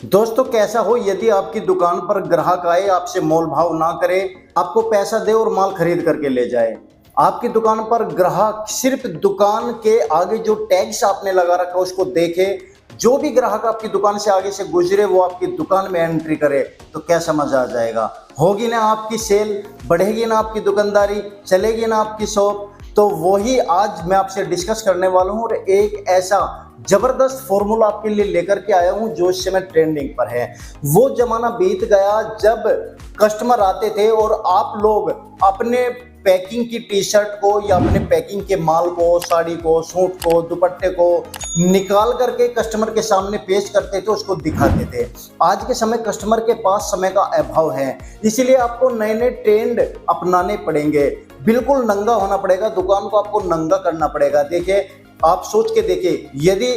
दोस्तों कैसा हो यदि आपकी दुकान पर ग्राहक आए, आपसे मोल भाव ना करे, आपको पैसा दे और माल खरीद करके ले जाए। आपकी दुकान पर ग्राहक सिर्फ दुकान के आगे जो टैग्स आपने लगा रखा उसको देखे, जो भी ग्राहक आपकी दुकान से आगे से गुजरे वो आपकी दुकान में एंट्री करे, तो कैसा मजा आ जाएगा। होगी ना आपकी सेल, बढ़ेगी ना आपकी दुकानदारी, चलेगी ना आपकी शॉप। तो वही आज मैं आपसे डिस्कस करने वाला हूँ और एक ऐसा जबरदस्त फॉर्मूला आपके लिए लेकर के आया हूँ जो इस समय ट्रेंडिंग पर है। वो जमाना बीत गया जब कस्टमर आते थे और आप लोग अपने पैकिंग की टी शर्ट को या अपने पैकिंग के माल को, साड़ी को, सूट को, दुपट्टे को निकाल करके कस्टमर के सामने पेश करते थे, उसको दिखाते थे। आज के समय कस्टमर के पास समय का अभाव है, इसीलिए आपको नए नए ट्रेंड अपनाने पड़ेंगे। बिल्कुल नंगा होना पड़ेगा, दुकान को आपको नंगा करना पड़ेगा। देखिए, आप सोच के देखिए, यदि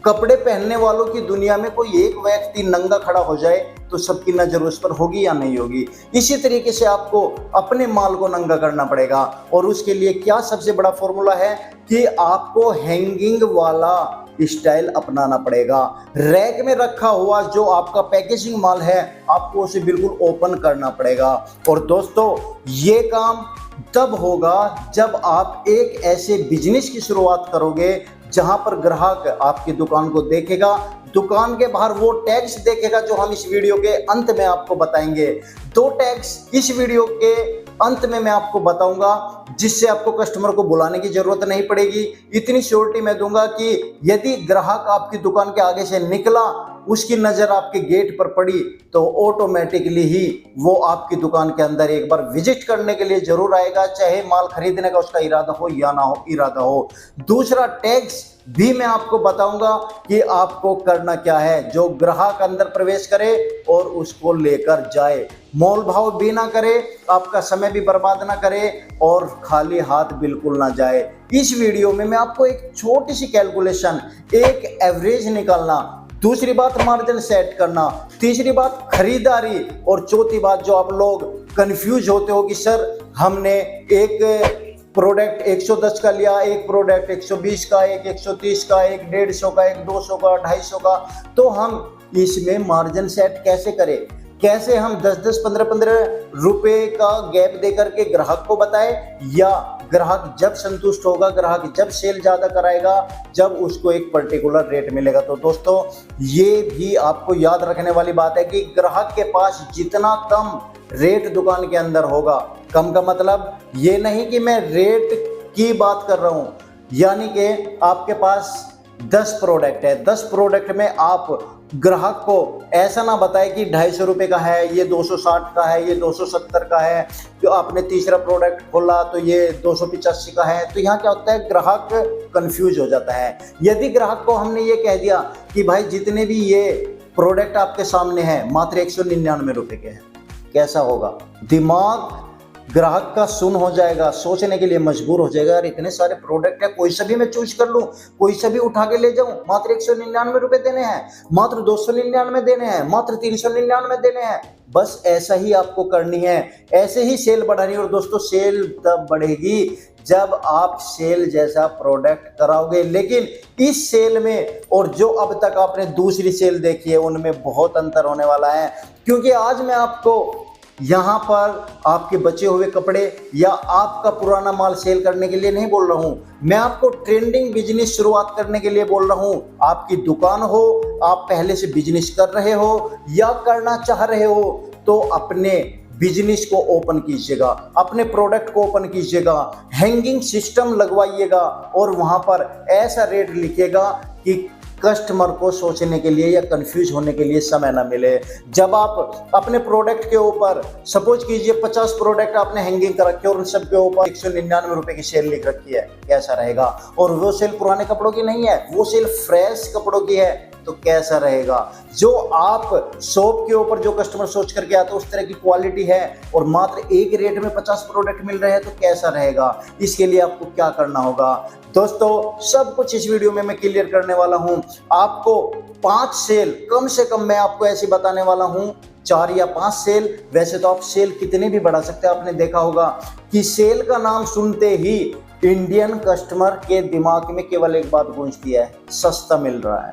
कपड़े पहनने वालों की दुनिया में कोई एक व्यक्ति नंगा खड़ा हो जाए तो सबकी नजर उस पर होगी या नहीं होगी। इसी तरीके से आपको अपने माल को नंगा करना पड़ेगा और उसके लिए क्या सबसे बड़ा फॉर्मूला है कि आपको हैंगिंग वाला स्टाइल अपनाना पड़ेगा। रैक में रखा हुआ जो आपका पैकेजिंग माल है आपको उसे बिल्कुल ओपन करना पड़ेगा। और दोस्तों, ये काम तब होगा जब आप एक ऐसे बिजनेस की शुरुआत करोगे जहां पर ग्राहक आपकी दुकान को देखेगा, दुकान के बाहर वो टैग्स देखेगा जो हम इस वीडियो के अंत में आपको बताएंगे। 2 टैग्स इस वीडियो के अंत में मैं आपको बताऊंगा जिससे आपको कस्टमर को बुलाने की जरूरत नहीं पड़ेगी। इतनी श्योरिटी मैं दूंगा कि यदि ग्राहक आपकी दुकान के आगे से निकला, उसकी नजर आपके गेट पर पड़ी, तो ऑटोमेटिकली ही वो आपकी दुकान के अंदर एक बार विजिट करने के लिए जरूर आएगा, चाहे माल खरीदने का उसका इरादा हो या ना हो इरादा हो। दूसरा टैग्स भी मैं आपको बताऊंगा कि आपको करना क्या है जो ग्राहक अंदर प्रवेश करे और उसको लेकर जाए, मोल भाव भी ना करे, आपका समय भी बर्बाद ना करे और खाली हाथ बिल्कुल ना जाए। इस वीडियो में मैं आपको एक छोटी सी कैलकुलेशन, एक एवरेज निकालना, दूसरी बात मार्जिन सेट करना, तीसरी बात खरीदारी और चौथी बात जो आप लोग कंफ्यूज होते हो कि सर हमने एक प्रोडक्ट 110 का लिया, एक प्रोडक्ट 120 का, एक 130 का, एक 150 का, एक 200 का, 250 का, तो हम इसमें मार्जिन सेट कैसे करें, कैसे हम 10-10, 15-15 रुपए का गैप दे करके ग्राहक को बताएं, या ग्राहक जब संतुष्ट होगा, ग्राहक जब सेल ज्यादा कराएगा, जब उसको एक पर्टिकुलर रेट मिलेगा। तो दोस्तों, ये भी आपको याद रखने वाली बात है कि ग्राहक के पास जितना कम रेट दुकान के अंदर होगा, कम का मतलब ये नहीं कि मैं रेट की बात कर रहा हूं, यानी कि आपके पास 10 प्रोडक्ट है, 10 प्रोडक्ट में आप ग्राहक को ऐसा ना बताए कि 250 रुपये का है, ये 260 का है, ये 270 का है, जो आपने तीसरा प्रोडक्ट खोला तो ये 285 का है। तो यहाँ क्या होता है, ग्राहक कंफ्यूज हो जाता है। यदि ग्राहक को हमने ये कह दिया कि भाई जितने भी ये प्रोडक्ट आपके सामने हैं मात्र 199 रुपये के हैं, कैसा होगा? दिमाग ग्राहक का सुन हो जाएगा, सोचने के लिए मजबूर हो जाएगा, यार इतने सारे प्रोडक्ट है, कोई सा भी मैं चूज कर लूं, कोई सा भी उठा के ले जाऊं, मात्र 199 रुपए देने हैं, मात्र 299 देने हैं, मात्र 399 देने हैं। बस ऐसा ही आपको करनी है, ऐसे ही सेल बढ़ानी है। और दोस्तों, सेल तब बढ़ेगी जब आप सेल जैसा प्रोडक्ट कराओगे। लेकिन इस सेल में और जो अब तक आपने दूसरी सेल देखी है उनमें बहुत अंतर होने वाला है, क्योंकि आज मैं आपको यहाँ पर आपके बचे हुए कपड़े या आपका पुराना माल सेल करने के लिए नहीं बोल रहा हूँ, मैं आपको ट्रेंडिंग बिजनेस शुरुआत करने के लिए बोल रहा हूँ। आपकी दुकान हो, आप पहले से बिजनेस कर रहे हो या करना चाह रहे हो, तो अपने बिजनेस को ओपन कीजिएगा, अपने प्रोडक्ट को ओपन कीजिएगा, हैंगिंग सिस्टम लगवाइएगा और वहां पर ऐसा रेट लिखिएगा कि कस्टमर को सोचने के लिए या कंफ्यूज होने के लिए समय ना मिले। जब आप अपने प्रोडक्ट के ऊपर सपोज कीजिए 50 प्रोडक्ट आपने हैंगिंग कर रखे और उन सब के ऊपर 199 रुपए की सेल लिख रखी है, कैसा रहेगा? और वो सेल पुराने कपड़ों की नहीं है, वो सेल फ्रेश कपड़ों की है, तो कैसा रहेगा? जो आप शॉप के ऊपर जो कस्टमर सोच करके आता है उस तरह की क्वालिटी है और मात्र एक रेट में 50 प्रोडक्ट मिल रहे हैं, तो कैसा रहेगा? इसके लिए आपको क्या करना होगा दोस्तों, सब कुछ इस वीडियो में मैं क्लियर करने वाला हूं। आपको 5 सेल कम से कम मैं आपको ऐसी बताने वाला हूं, 4 या 5 सेल। वैसे तो आप सेल कितने भी बढ़ा सकते हैं। आपने देखा होगा कि सेल का नाम सुनते ही इंडियन कस्टमर के दिमाग में केवल एक बात गूंजती है, सस्ता मिल रहा है।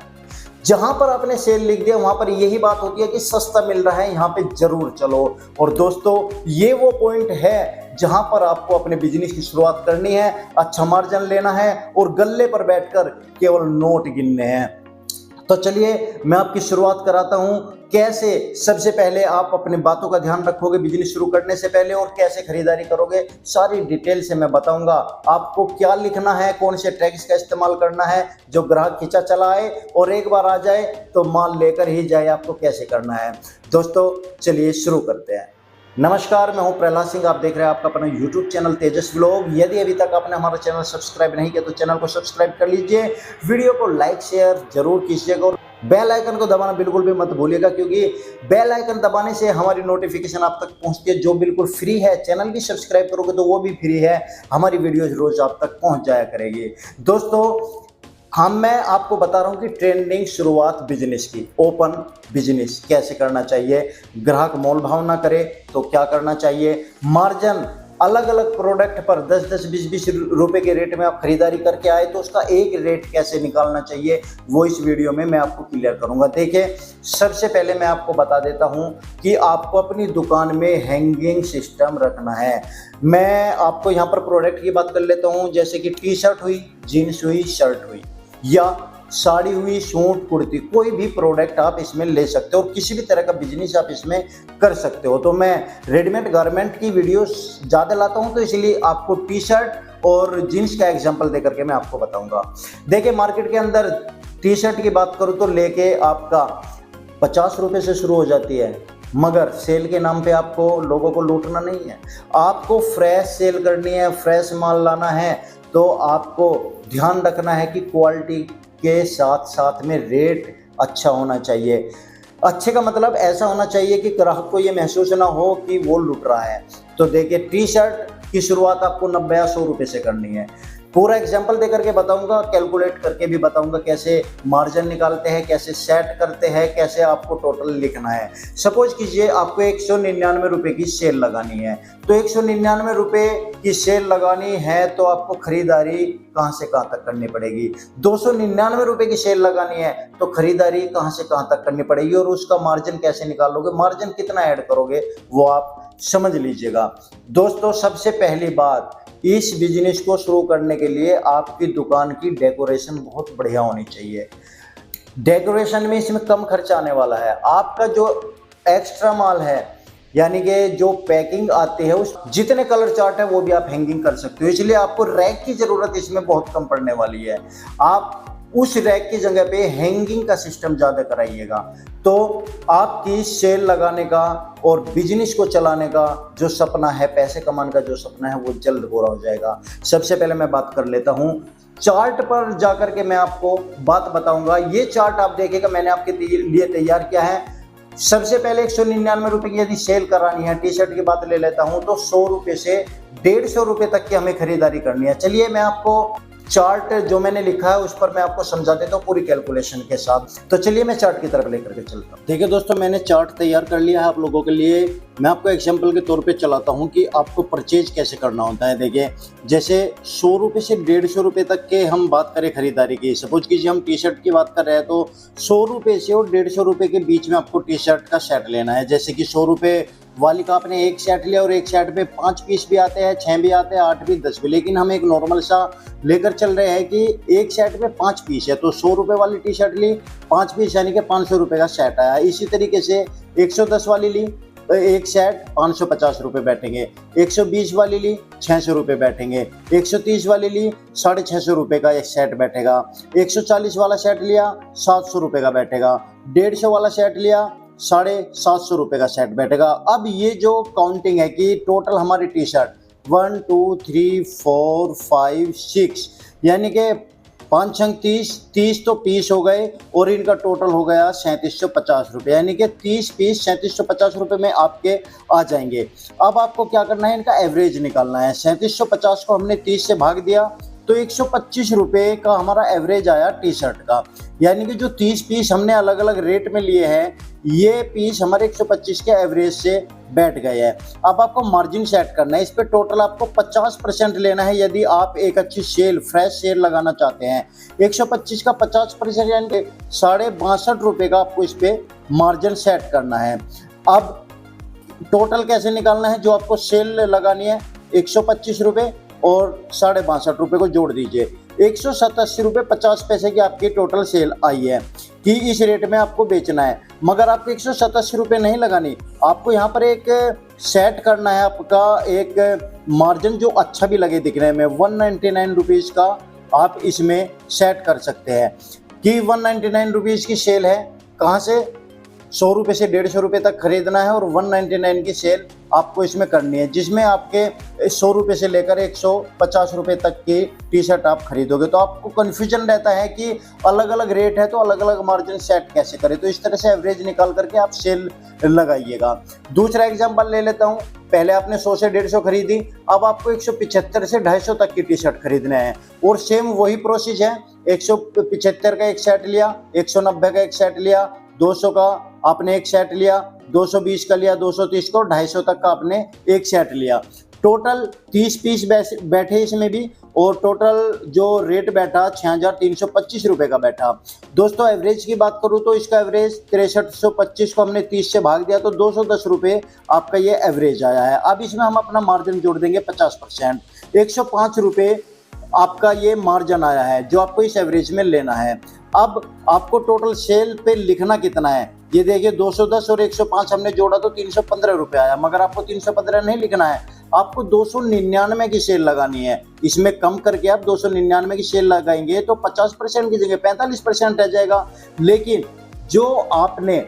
जहां पर आपने सेल लिख दिया वहां पर यही बात होती है कि सस्ता मिल रहा है, यहां पे जरूर चलो। और दोस्तों ये वो पॉइंट है जहां पर आपको अपने बिजनेस की शुरुआत करनी है, अच्छा मार्जिन लेना है और गल्ले पर बैठकर केवल नोट गिनने हैं। तो चलिए मैं आपकी शुरुआत कराता हूं कैसे सबसे पहले आप अपनी बातों का ध्यान रखोगे बिजनेस शुरू करने से पहले और कैसे खरीदारी करोगे, सारी डिटेल से मैं बताऊंगा। आपको क्या लिखना है, कौन से टैग्स का इस्तेमाल करना है जो ग्राहक खींचा चला आए और एक बार आ जाए तो माल लेकर ही जाए, आपको कैसे करना है। दोस्तों चलिए शुरू करते हैं। नमस्कार, मैं हूं प्रहलाद सिंह, आप देख रहे हैं आपका अपना YouTube चैनल तेजस व्लॉग। यदि अभी तक आपने हमारा चैनल सब्सक्राइब नहीं किया तो चैनल को सब्सक्राइब कर लीजिए, वीडियो को लाइक शेयर जरूर कीजिएगा और बेल आइकन को दबाना बिल्कुल भी मत भूलिएगा, क्योंकि बेल आइकन दबाने से हमारी नोटिफिकेशन आप तक पहुंचती है जो बिल्कुल फ्री है। चैनल भी सब्सक्राइब करोगे तो वो भी फ्री है, हमारी वीडियोज रोज आप तक पहुंच जाया करेगी। दोस्तों मैं आपको बता रहा हूं कि ट्रेंडिंग शुरुआत बिजनेस की, ओपन बिजनेस कैसे करना चाहिए, ग्राहक मोल भाव ना करे तो क्या करना चाहिए, मार्जिन अलग अलग प्रोडक्ट पर 10-10, 20-20 रुपए के रेट में आप खरीदारी करके आए तो उसका एक रेट कैसे निकालना चाहिए, वो इस वीडियो में मैं आपको क्लियर करूंगा। देखिए सबसे पहले मैं आपको बता देता हूं कि आपको अपनी दुकान में हैंगिंग सिस्टम रखना है। मैं आपको यहां पर प्रोडक्ट की बात कर लेता हूं, जैसे कि टी शर्ट हुई, जीन्स हुई, शर्ट हुई या साड़ी हुई, सूट, कुर्ती, कोई भी प्रोडक्ट आप इसमें ले सकते हो और किसी भी तरह का बिजनेस आप इसमें कर सकते हो। तो मैं रेडीमेड गारमेंट की वीडियो ज़्यादा लाता हूं, तो इसलिए आपको टी शर्ट और जीन्स का एग्जांपल दे करके मैं आपको बताऊंगा। देखिए मार्केट के अंदर टी शर्ट की बात करूं तो लेके आपका 50 रुपये से शुरू हो जाती है, मगर सेल के नाम पे आपको लोगों को लूटना नहीं है, आपको फ्रेश सेल करनी है, फ्रेश माल लाना है। तो आपको ध्यान रखना है कि क्वालिटी के साथ साथ में रेट अच्छा होना चाहिए। अच्छे का मतलब ऐसा होना चाहिए कि ग्राहक को ये महसूस ना हो कि वो लूट रहा है। तो देखिए टी शर्ट की शुरुआत आपको 90 या 100 रुपये से करनी है। पूरा एग्जाम्पल दे करके बताऊंगा, कैलकुलेट करके भी बताऊंगा कैसे मार्जिन निकालते हैं, कैसे सेट करते हैं, कैसे आपको टोटल लिखना है। सपोज कीजिए आपको 199 रुपये की सेल लगानी है, तो 199 रुपये की सेल लगानी है तो आपको खरीदारी कहाँ से कहाँ तक करनी पड़ेगी। 299 रुपये की सेल लगानी है तो खरीदारी कहाँ से कहाँ तक करनी पड़ेगी और उसका मार्जिन कैसे निकालोगे, मार्जिन कितना ऐड करोगे वो आप समझ लीजिएगा। दोस्तों सबसे पहली बात, इस बिजनेस को शुरू करने के लिए आपकी दुकान की डेकोरेशन बहुत बढ़िया होनी चाहिए। डेकोरेशन में इसमें कम खर्चा आने वाला है। आपका जो एक्स्ट्रा माल है यानी कि जो पैकिंग आती है उस जितने कलर चार्ट है वो भी आप हैंगिंग कर सकते हो, इसलिए आपको रैक की ज़रूरत इसमें बहुत कम पड़ने वाली है। आप उस रैक की जगह पे हैंगिंग का सिस्टम ज़्यादा कराइएगा, तो आपकी सेल लगाने का और बिजनेस को चलाने का जो सपना है, पैसे कमाने का जो सपना है, वो जल्द पूरा हो जाएगा। सबसे पहले मैं बात कर लेता हूँ चार्ट पर जाकर के मैं आपको बात बताऊंगा। ये चार्ट आप देखिएगा मैंने आपके लिए तैयार किया है। सबसे पहले 199 रुपये की यदि सेल करानी है, टी शर्ट की बात ले लेता हूँ, तो 100 रुपये से 150 रुपये तक की हमें खरीदारी करनी है। चलिए मैं आपको चार्ट जो मैंने लिखा है उस पर मैं आपको समझा देता हूँ पूरी कैलकुलेशन के साथ। तो चलिए मैं चार्ट की तरफ लेकर के चलता हूँ। देखिए दोस्तों मैंने चार्ट तैयार कर लिया है आप लोगों के लिए। मैं आपको एग्जांपल के तौर पे चलाता हूँ कि आपको परचेज कैसे करना होता है। देखिए जैसे 100 रुपये से 150 रुपये तक के हम बात करें खरीदारी की, सपोज कीजिए हम टी शर्ट की बात कर रहे हैं तो 100 रुपये से और 150 रुपये के बीच में आपको टी शर्ट का सेट लेना है। जैसे कि 100 रुपये वाली का आपने एक सेट लिया और एक सेट पे 5 पीस भी आते हैं, 6 भी आते हैं, 8 भी, 10 भी, लेकिन हम एक नॉर्मल सा लेकर चल रहे हैं कि एक सेट पे 5 पीस है, तो 100 रुपये वाली टी शर्ट ली, 5 पीस यानी कि 500 रुपये का सेट आया। इसी तरीके से 110 वाली ली, एक सेट 550 रुपये बैठेंगे, 120 वाली ली 600 रुपये बैठेंगे, 130 वाली ली 650 रुपये का एक सेट बैठेगा, 140 वाला सेट लिया 700 रुपये का बैठेगा, 150 वाला सेट लिया 750 रुपये का सेट बैठेगा। अब ये जो काउंटिंग है कि टोटल हमारी टी शर्ट 1 2 3 4 5 6 यानी कि 5 छंग 30 तो पीस हो गए और इनका टोटल हो गया 3750 रुपये, यानी कि 30 पीस 3750 रुपये में आपके आ जाएंगे। अब आपको क्या करना है, इनका एवरेज निकालना है। 3750 को हमने 30 से भाग दिया तो 125 रुपये का हमारा एवरेज आया टी शर्ट का। यानी कि जो 30 पीस हमने अलग अलग रेट में लिए हैं, ये पीस हमारे 125 के एवरेज से बैठ गए हैं। अब आपको मार्जिन सेट करना है, इस पे टोटल आपको 50% लेना है यदि आप एक अच्छी सेल, फ्रेश सेल लगाना चाहते हैं। 125 का 50% यानी कि 62.5 रुपये का आपको इस पे मार्जिन सेट करना है। अब टोटल कैसे निकालना है, जो आपको सेल लगानी है 125 रुपये और 62.5 रुपये को जोड़ दीजिए, 187 रुपये 50 पैसे की आपकी टोटल सेल आई है कि इस रेट में आपको बेचना है। मगर आपको 187 रुपये नहीं लगानी, आपको यहाँ पर एक सेट करना है आपका एक मार्जिन जो अच्छा भी लगे दिखने में। 199 रुपीज़ का आप इसमें सेट कर सकते हैं कि 199 रुपीज़ की सेल है। कहाँ से? 100 रुपये से 150 रुपये तक खरीदना है और 199 की सेल आपको इसमें करनी है, जिसमें आपके 100 रुपये से लेकर 150 रुपये तक की टी शर्ट आप खरीदोगे। तो आपको कन्फ्यूजन रहता है कि अलग अलग रेट है तो अलग अलग मार्जिन सेट कैसे करें। तो इस तरह से एवरेज निकाल करके आप सेल लगाइएगा। दूसरा एग्जाम्पल ले लेता हूँ। पहले आपने 100 से 150 खरीदी, अब आपको 175 से 250 तक की टी शर्ट खरीदना है और सेम वही प्रोसेस है। 175 का एक सेट लिया, 190 का एक सेट लिया, 200 का आपने एक सेट लिया, 220 का लिया, 230 का और 250 तक का आपने एक सेट लिया। टोटल 30 पीस बैठे इसमें भी और टोटल जो रेट बैठा 6,325 रुपये का बैठा। दोस्तों एवरेज की बात करूँ तो इसका एवरेज 6325 को हमने 30 से भाग दिया तो 210 रुपये आपका ये एवरेज आया है। अब इसमें हम अपना मार्जिन जोड़ देंगे 50%, 105 रुपये आपका ये मार्जिन आया है जो आपको इस एवरेज में लेना है। अब आपको टोटल सेल पे लिखना कितना है, ये देखिए 210 और 105 हमने जोड़ा तो 315 रुपये आया, मगर आपको 315 नहीं लिखना है, आपको 299 की सेल लगानी है। इसमें कम करके आप 299 की सेल लगाएंगे तो 50% की जगह 45% रह जाएगा। लेकिन जो आपने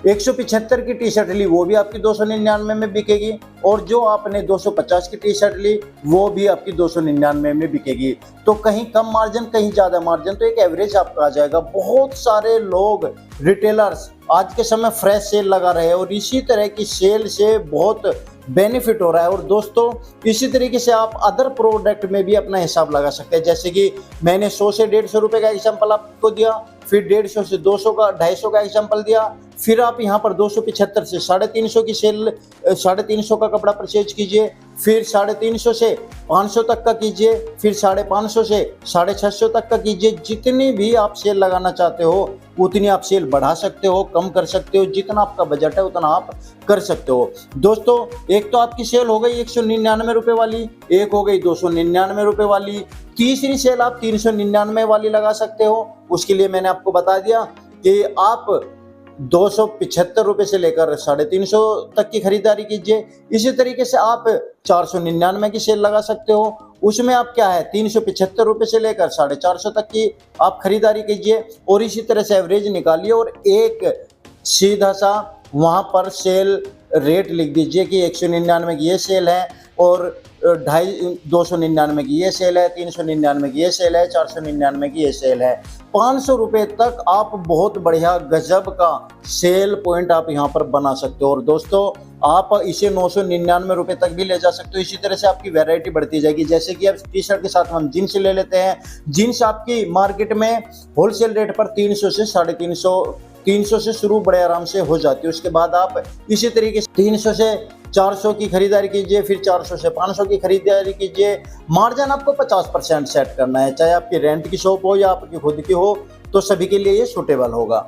175 की टी शर्ट ली वो भी आपकी 299 में बिकेगी और जो आपने 250 की टी शर्ट ली वो भी आपकी 299 में बिकेगी। तो कहीं कम मार्जिन कहीं ज़्यादा मार्जिन, तो एक एवरेज आपका आ जाएगा। बहुत सारे लोग रिटेलर्स आज के समय फ्रेश सेल लगा रहे हैं और इसी तरह की सेल से बहुत बेनिफिट हो रहा है। और दोस्तों इसी तरीके से आप अदर प्रोडक्ट में भी अपना हिसाब लगा सकते हैं। जैसे कि मैंने 100 से 150 रुपये का एग्जाम्पल आपको दिया, फिर 150 से 200 का 250 का एग्जाम्पल दिया, फिर आप यहाँ पर 275 से 350 की सेल 350 का कपड़ा परचेज कीजिए, फिर 350 से 500 तक का कीजिए, फिर 550 से 650 तक का कीजिए। जितनी भी आप सेल लगाना चाहते हो उतनी आप सेल बढ़ा सकते हो, कम कर सकते हो, जितना आपका बजट है उतना आप कर सकते हो। दोस्तों एक तो आपकी सेल हो गई 199 रुपये वाली, एक हो गई 299 रुपये वाली, तीसरी सेल आप 399 वाली लगा सकते हो। उसके लिए मैंने आपको बता दिया कि आप 275 रुपये से लेकर 350 तक की खरीदारी कीजिए। इसी तरीके से आप 499 की सेल लगा सकते हो, उसमें आप क्या है 375 रुपये से लेकर 450 तक की आप खरीदारी कीजिए और इसी तरह से एवरेज निकालिए और एक सीधा सा वहाँ पर सेल रेट लिख दीजिए कि 199 की ये सेल है और 299 की ये सेल है, 399 की ये सेल है, 499 की ये सेल है। 500 रुपये तक आप बहुत बढ़िया गजब का सेल पॉइंट आप यहाँ पर बना सकते हो। और दोस्तों आप इसे 999 रुपये तक भी ले जा सकते हो। इसी तरह से आपकी वैरायटी बढ़ती जाएगी। जैसे कि अब टी शर्ट के साथ हम जीन्स ले लेते हैं, जीन्स आपकी मार्केट में होलसेल रेट पर 300 से 350 से शुरू बड़े आराम से हो जाती है। उसके बाद आप इसी तरीके से 300 से 400 की खरीदारी कीजिए, फिर 400 से 500 की खरीदारी कीजिए। मार्जिन आपको 50% सेट करना है, चाहे आपकी रेंट की शॉप हो या आपकी खुद की हो, तो सभी के लिए ये सूटेबल होगा।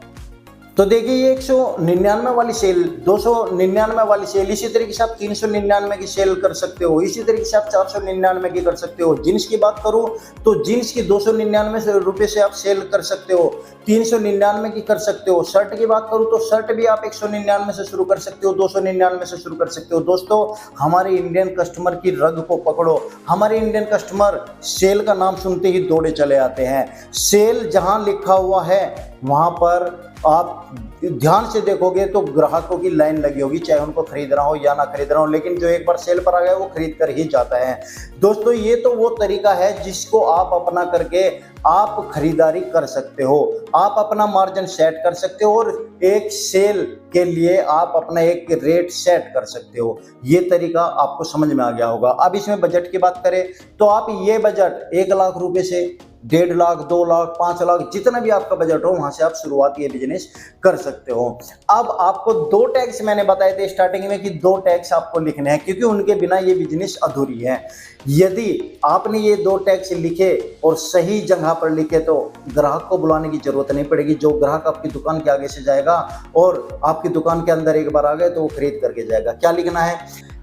तो देखिए ये 199 वाली सेल, 299 वाली सेल, इसी तरीके से आप 399 की सेल कर सकते हो, इसी तरीके से आप 499 की कर सकते हो। जीन्स की बात करूं तो जीन्स की 299 रुपये से आप सेल कर सकते हो, 399 की कर सकते हो। शर्ट की बात करूं तो शर्ट भी आप 199 से शुरू कर सकते हो, 299 से शुरू कर सकते हो। दोस्तों हमारे इंडियन कस्टमर की रग को पकड़ो, हमारे इंडियन कस्टमर सेल का नाम सुनते ही दौड़े चले आते हैं। सेल जहां लिखा हुआ है वहां पर आप ध्यान से देखोगे तो ग्राहकों की लाइन लगी होगी, चाहे उनको खरीदना हो या ना खरीदना हो, लेकिन जो एक बार सेल पर आ गया वो खरीद कर ही जाता है। दोस्तों ये तो वो तरीका है जिसको आप अपना करके आप खरीदारी कर सकते हो, आप अपना मार्जिन सेट कर सकते हो और एक सेल के लिए आप अपना एक रेट सेट कर सकते हो। ये तरीका आपको समझ में आ गया होगा। अब इसमें बजट की बात करें तो आप ये बजट 1 लाख रुपए से 1.5 लाख, 2 लाख, 5 लाख, जितना भी आपका बजट हो वहां से आप शुरुआत ये बिजनेस कर सकते हो। अब आपको 2 टैक्स मैंने बताए थे स्टार्टिंग में कि 2 टैक्स आपको लिखने हैं, क्योंकि उनके बिना ये बिजनेस अधूरी है। यदि आपने ये 2 टैक्स लिखे और सही जगह पर लिखे तो ग्राहक को बुलाने की जरूरत नहीं पड़ेगी। जो ग्राहक आपकी दुकान के आगे से जाएगा और आपकी दुकान के अंदर एक बार आ गए तो वो खरीद करके जाएगा। क्या लिखना है?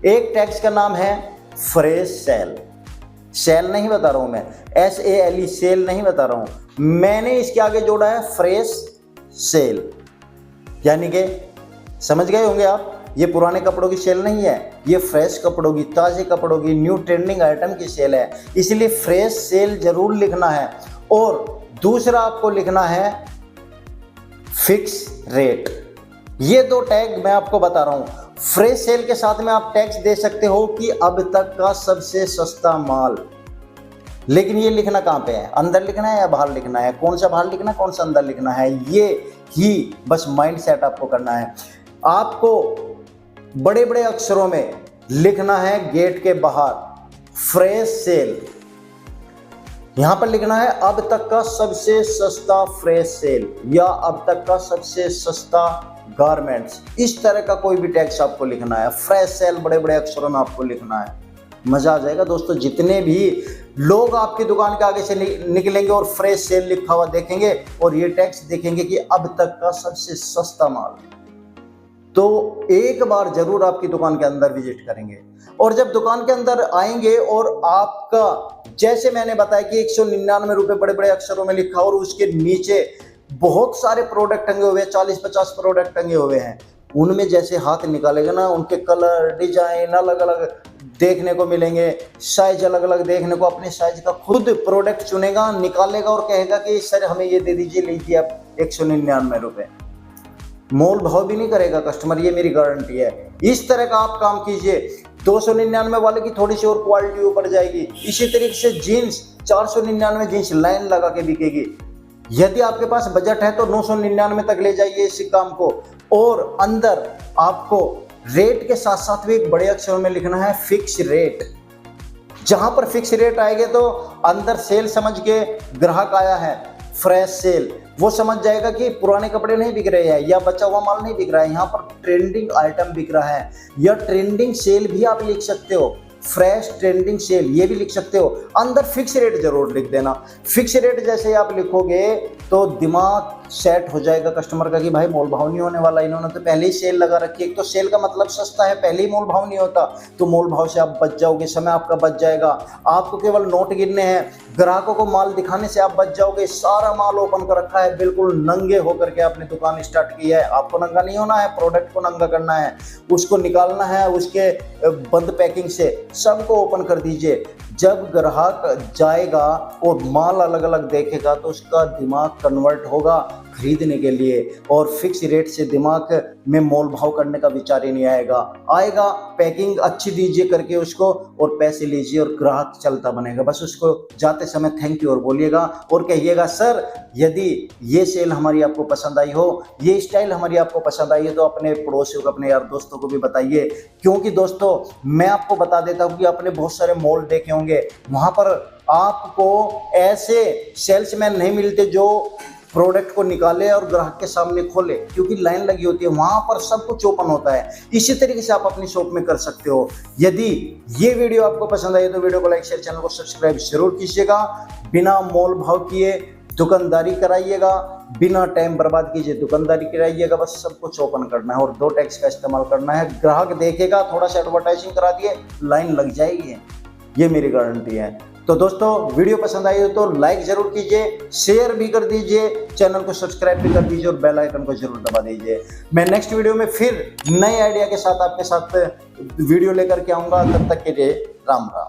एक टैक्स का नाम है फ्रेश सेल। सेल नहीं बता रहा हूं मैं, SALE सेल नहीं बता रहा हूं, मैंने इसके आगे जोड़ा है फ्रेश सेल, यानी कि समझ गए होंगे आप, ये पुराने कपड़ों की सेल नहीं है, ये फ्रेश कपड़ों की, ताजे कपड़ों की, न्यू ट्रेंडिंग आइटम की सेल है, इसलिए फ्रेश सेल जरूर लिखना है। और दूसरा आपको लिखना है फिक्स रेट। ये 2 टैग मैं आपको बता रहा हूं। फ्रेश सेल के साथ में आप टैक्स दे सकते हो कि अब तक का सबसे सस्ता माल, लेकिन ये लिखना कहां पे है? अंदर लिखना है या बाहर लिखना है? कौन सा बाहर लिखना है, कौन सा अंदर लिखना है, ये ही बस माइंड सेट आपको करना है। आपको बड़े बड़े अक्षरों में लिखना है गेट के बाहर फ्रेश सेल, यहां पर लिखना है अब तक का सबसे सस्ता फ्रेश सेल या अब तक का सबसे सस्ता गारमेंट्स। इस तरह का कोई भी टैक्स आपको लिखना है। फ्रेश सेल बड़े बड़े अक्षरों में आपको लिखना है। मजा आ जाएगा दोस्तों। जितने भी लोग आपकी दुकान के आगे से निकलेंगे और फ्रेश सेल लिखा हुआ देखेंगे और ये टैक्स देखेंगे कि अब तक का सबसे सस्ता माल, तो एक बार जरूर आपकी दुकान के अंदर विजिट करेंगे। और जब दुकान के अंदर आएंगे और आपका, जैसे मैंने बताया कि 199 रुपए बड़े बड़े अक्षरों में लिखा और उसके नीचे बहुत सारे प्रोडक्ट टंगे हुए हैं, 40-50 प्रोडक्ट टंगे हुए हैं, उनमें जैसे हाथ निकालेगा ना, उनके कलर, डिजाइन अलग अलग देखने को मिलेंगे, साइज अलग अलग देखने को, अपने साइज का खुद प्रोडक्ट चुनेगा, निकालेगा और कहेगा कि सर हमें ये दे दीजिए, लीजिए आप 199 रुपए। मोल भाव भी नहीं करेगा कस्टमर, ये मेरी गारंटी है। इस तरह का आप काम कीजिए। 299 वाले की थोड़ी सी और क्वालिटी ऊपर जाएगी। इसी तरीके से जीन्स 499 जीन्स लाइन लगा के बिकेगी। यदि आपके पास बजट है तो 999 तक ले जाइए इस काम को। और अंदर आपको रेट के साथ साथ भी एक बड़े अक्षरों में लिखना है फिक्स रेट। जहां पर फिक्स रेट आएंगे तो अंदर सेल समझ के ग्राहक आया है, फ्रेश सेल, वो समझ जाएगा कि पुराने कपड़े नहीं बिक रहे हैं या बचा हुआ माल नहीं बिक रहा है, यहाँ पर ट्रेंडिंग आइटम बिक रहा है। या ट्रेंडिंग सेल भी आप लिख सकते हो, फ्रेश ट्रेंडिंग सेल ये भी लिख सकते हो। अंदर फिक्स रेट जरूर लिख देना। फिक्स रेट जैसे आप लिखोगे तो दिमाग सेट हो जाएगा कस्टमर का कि भाई मोल भाव नहीं होने वाला, इन्होंने तो पहले ही सेल लगा रखी है। एक तो सेल का मतलब सस्ता है, पहले ही मोल भाव नहीं होता, तो मोल भाव से आप बच जाओगे, समय आपका बच जाएगा। आपको केवल नोट गिनने हैं, ग्राहकों को माल दिखाने से आप बच जाओगे। सारा माल ओपन कर रखा है, बिल्कुल नंगे होकर के आपने दुकान स्टार्ट की है। आपको नंगा नहीं होना है, प्रोडक्ट को नंगा करना है, उसको निकालना है उसके बंद पैकिंग से, सबको ओपन कर दीजिए। जब ग्राहक जाएगा और माल अलग अलग देखेगा तो उसका दिमाग कन्वर्ट होगा खरीदने के लिए, और फिक्स रेट से दिमाग में मोल भाव करने का विचार ही नहीं आएगा। पैकिंग अच्छी दीजिए करके उसको और पैसे लीजिए और ग्राहक चलता बनेगा। बस उसको जाते समय थैंक यू और बोलिएगा और कहिएगा सर यदि ये सेल हमारी आपको पसंद आई हो, ये स्टाइल हमारी आपको पसंद आई है तो अपने पड़ोसियों को, अपने यार दोस्तों को भी बताइए। क्योंकि दोस्तों मैं आपको बता देता हूँ कि आपने बहुत सारे मॉल देखे होंगे, वहां पर आपको ऐसे सेल्समैन नहीं मिलते जो प्रोडक्ट को निकाले और ग्राहक के सामने खोले, क्योंकि लाइन लगी होती है, वहां पर सब कुछ ओपन होता है। इसी तरीके से आप अपनी शॉप में कर सकते हो। यदि ये वीडियो आपको पसंद आई तो वीडियो को लाइक, शेयर, चैनल को सब्सक्राइब जरूर कीजिएगा। बिना मोल भाव किए दुकानदारी कराइएगा, बिना टाइम बर्बाद कीजिए दुकानदारी कराइएगा। बस सब कुछ ओपन करना है और 2 टैक्स का इस्तेमाल करना है। ग्राहक देखेगा, थोड़ा सा एडवर्टाइजिंग करा दिए, लाइन लग जाएगी, ये मेरी गारंटी है। तो दोस्तों वीडियो पसंद आई हो तो लाइक जरूर कीजिए, शेयर भी कर दीजिए, चैनल को सब्सक्राइब भी कर दीजिए और बेल आइकन को जरूर दबा दीजिए। मैं नेक्स्ट वीडियो में फिर नए आइडिया के साथ आपके साथ वीडियो लेकर के आऊंगा। तब तक के लिए राम राम।